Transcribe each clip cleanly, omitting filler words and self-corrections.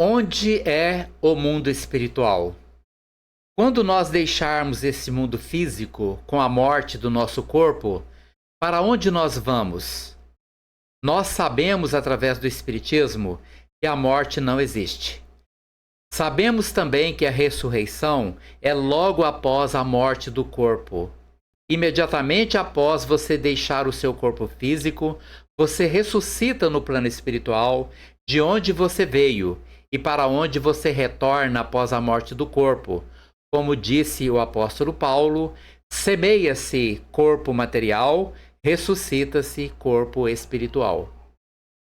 Onde é o mundo espiritual? Quando nós deixarmos esse mundo físico com a morte do nosso corpo, para onde nós vamos? Nós sabemos através do Espiritismo que a morte não existe. Sabemos também que a ressurreição é logo após a morte do corpo. Imediatamente após você deixar o seu corpo físico, você ressuscita no plano espiritual, de onde você veio e para onde você retorna após a morte do corpo. Como disse o apóstolo Paulo, semeia-se corpo material, ressuscita-se corpo espiritual.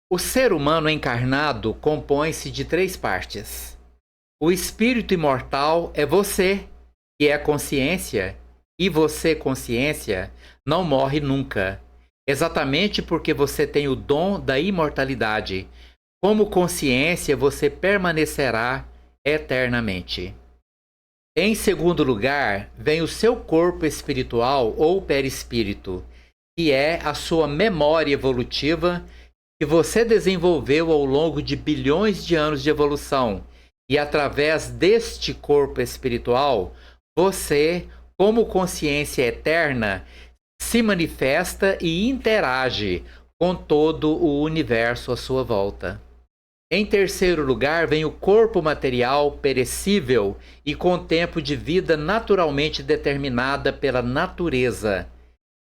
O ser humano encarnado compõe-se de 3 partes. O espírito imortal é você, que é consciência, e você, consciência, não morre nunca. Exatamente porque você tem o dom da imortalidade. Como consciência, você permanecerá eternamente. Em segundo lugar, vem o seu corpo espiritual ou perispírito, que é a sua memória evolutiva que você desenvolveu ao longo de bilhões de anos de evolução. E através deste corpo espiritual, você, como consciência eterna, se manifesta e interage com todo o universo à sua volta. Em terceiro lugar, vem o corpo material perecível e com tempo de vida naturalmente determinada pela natureza.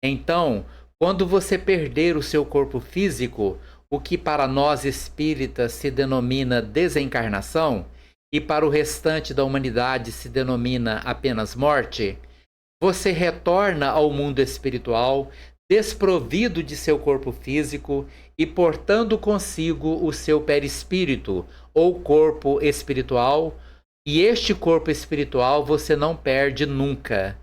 Então, quando você perder o seu corpo físico, o que para nós espíritas se denomina desencarnação, e para o restante da humanidade se denomina apenas morte, você retorna ao mundo espiritual desprovido de seu corpo físico e portando consigo o seu perispírito ou corpo espiritual, e este corpo espiritual você não perde nunca.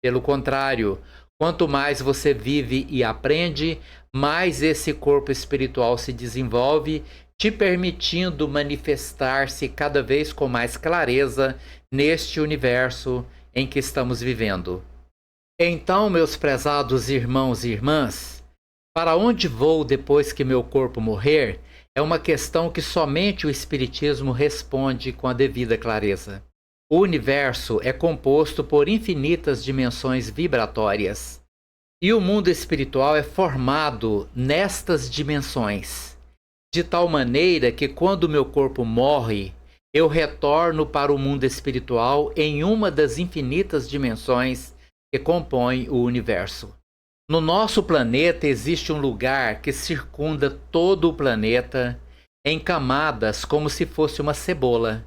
Pelo contrário, quanto mais você vive e aprende, mais esse corpo espiritual se desenvolve, te permitindo manifestar-se cada vez com mais clareza neste universo em que estamos vivendo. Então, meus prezados irmãos e irmãs, para onde vou depois que meu corpo morrer é uma questão que somente o Espiritismo responde com a devida clareza. O universo é composto por infinitas dimensões vibratórias, e o mundo espiritual é formado nestas dimensões, de tal maneira que quando meu corpo morre, eu retorno para o mundo espiritual em uma das infinitas dimensões que compõem o universo. No nosso planeta existe um lugar que circunda todo o planeta em camadas como se fosse uma cebola.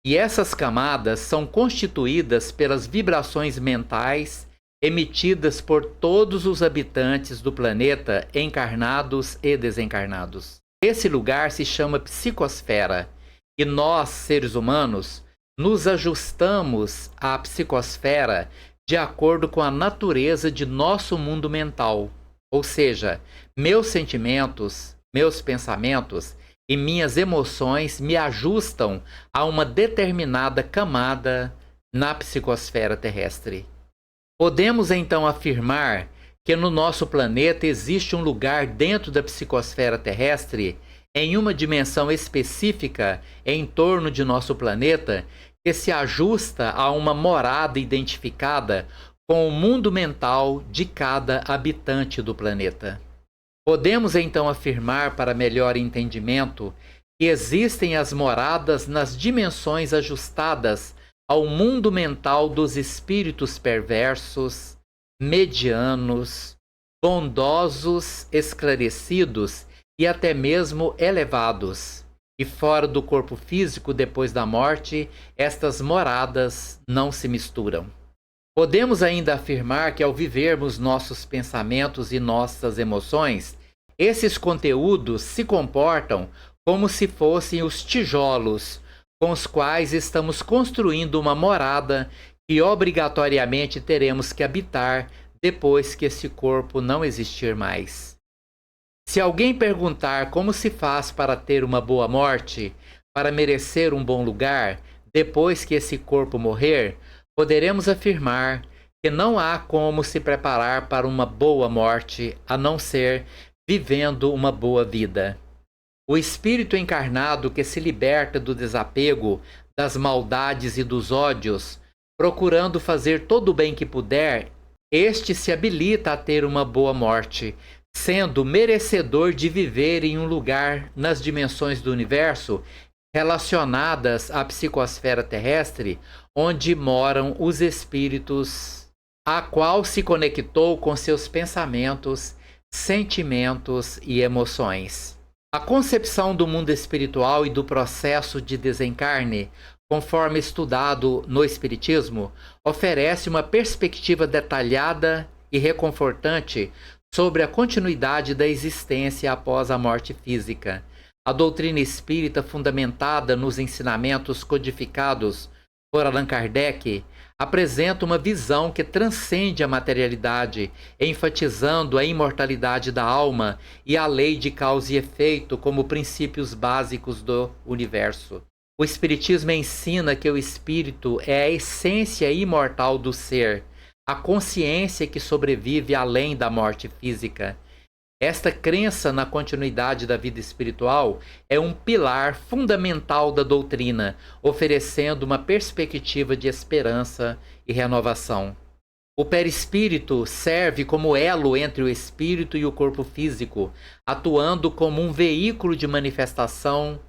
E essas camadas são constituídas pelas vibrações mentais emitidas por todos os habitantes do planeta, encarnados e desencarnados. Esse lugar se chama psicosfera, e nós, seres humanos, nos ajustamos à psicosfera de acordo com a natureza de nosso mundo mental. Ou seja, meus sentimentos, meus pensamentos e minhas emoções me ajustam a uma determinada camada na psicosfera terrestre. Podemos então afirmar que no nosso planeta existe um lugar dentro da psicosfera terrestre, em uma dimensão específica em torno de nosso planeta, que se ajusta a uma morada identificada com o mundo mental de cada habitante do planeta. Podemos então afirmar, para melhor entendimento, que existem as moradas nas dimensões ajustadas ao mundo mental dos espíritos perversos, medianos, bondosos, esclarecidos e até mesmo elevados. E fora do corpo físico depois da morte, estas moradas não se misturam. Podemos ainda afirmar que ao vivermos nossos pensamentos e nossas emoções, esses conteúdos se comportam como se fossem os tijolos com os quais estamos construindo uma morada que obrigatoriamente teremos que habitar depois que esse corpo não existir mais. Se alguém perguntar como se faz para ter uma boa morte, para merecer um bom lugar, depois que esse corpo morrer, poderemos afirmar que não há como se preparar para uma boa morte, a não ser vivendo uma boa vida. O espírito encarnado que se liberta do desapego, das maldades e dos ódios, procurando fazer todo o bem que puder, este se habilita a ter uma boa morte, sendo merecedor de viver em um lugar nas dimensões do universo relacionadas à psicosfera terrestre, onde moram os espíritos, a qual se conectou com seus pensamentos, sentimentos e emoções. A concepção do mundo espiritual e do processo de desencarne, conforme estudado no Espiritismo, oferece uma perspectiva detalhada e reconfortante sobre a continuidade da existência após a morte física. A doutrina espírita, fundamentada nos ensinamentos codificados por Allan Kardec, apresenta uma visão que transcende a materialidade, enfatizando a imortalidade da alma e a lei de causa e efeito como princípios básicos do universo. O Espiritismo ensina que o espírito é a essência imortal do ser, a consciência que sobrevive além da morte física. Esta crença na continuidade da vida espiritual é um pilar fundamental da doutrina, oferecendo uma perspectiva de esperança e renovação. O perispírito serve como elo entre o espírito e o corpo físico, atuando como um veículo de manifestação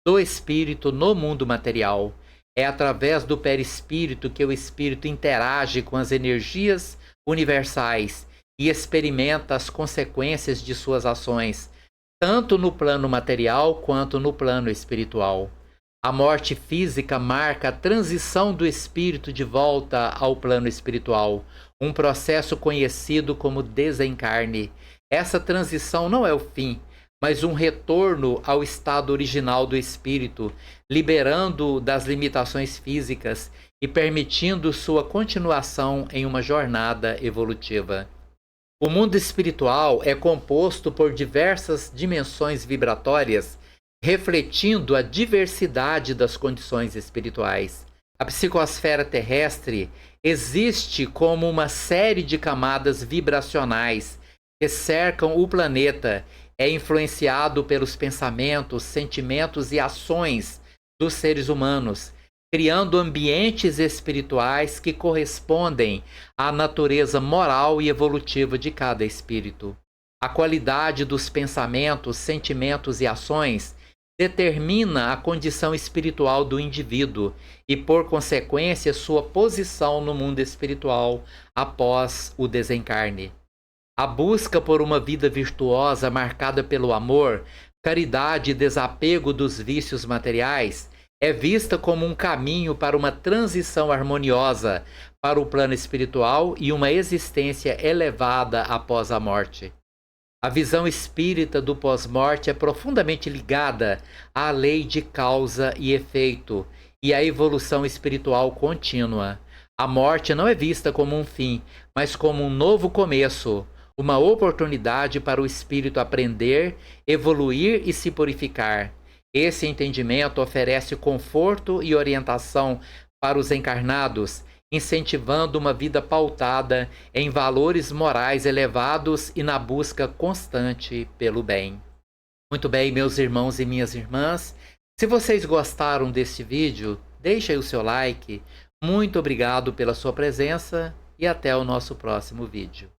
do espírito no mundo material. É através do perispírito que o espírito interage com as energias universais e experimenta as consequências de suas ações, tanto no plano material quanto no plano espiritual. A morte física marca a transição do espírito de volta ao plano espiritual, um processo conhecido como desencarne. Essa transição não é o fim, mas um retorno ao estado original do espírito, liberando-o das limitações físicas e permitindo sua continuação em uma jornada evolutiva. O mundo espiritual é composto por diversas dimensões vibratórias, refletindo a diversidade das condições espirituais. A psicosfera terrestre existe como uma série de camadas vibracionais que cercam o planeta, é influenciado pelos pensamentos, sentimentos e ações dos seres humanos, criando ambientes espirituais que correspondem à natureza moral e evolutiva de cada espírito. A qualidade dos pensamentos, sentimentos e ações determina a condição espiritual do indivíduo e, por consequência, sua posição no mundo espiritual após o desencarne. A busca por uma vida virtuosa marcada pelo amor, caridade e desapego dos vícios materiais é vista como um caminho para uma transição harmoniosa para o plano espiritual e uma existência elevada após a morte. A visão espírita do pós-morte é profundamente ligada à lei de causa e efeito e à evolução espiritual contínua. A morte não é vista como um fim, mas como um novo começo, uma oportunidade para o espírito aprender, evoluir e se purificar. Esse entendimento oferece conforto e orientação para os encarnados, incentivando uma vida pautada em valores morais elevados e na busca constante pelo bem. Muito bem, meus irmãos e minhas irmãs, se vocês gostaram deste vídeo, deixe aí o seu like. Muito obrigado pela sua presença e até o nosso próximo vídeo.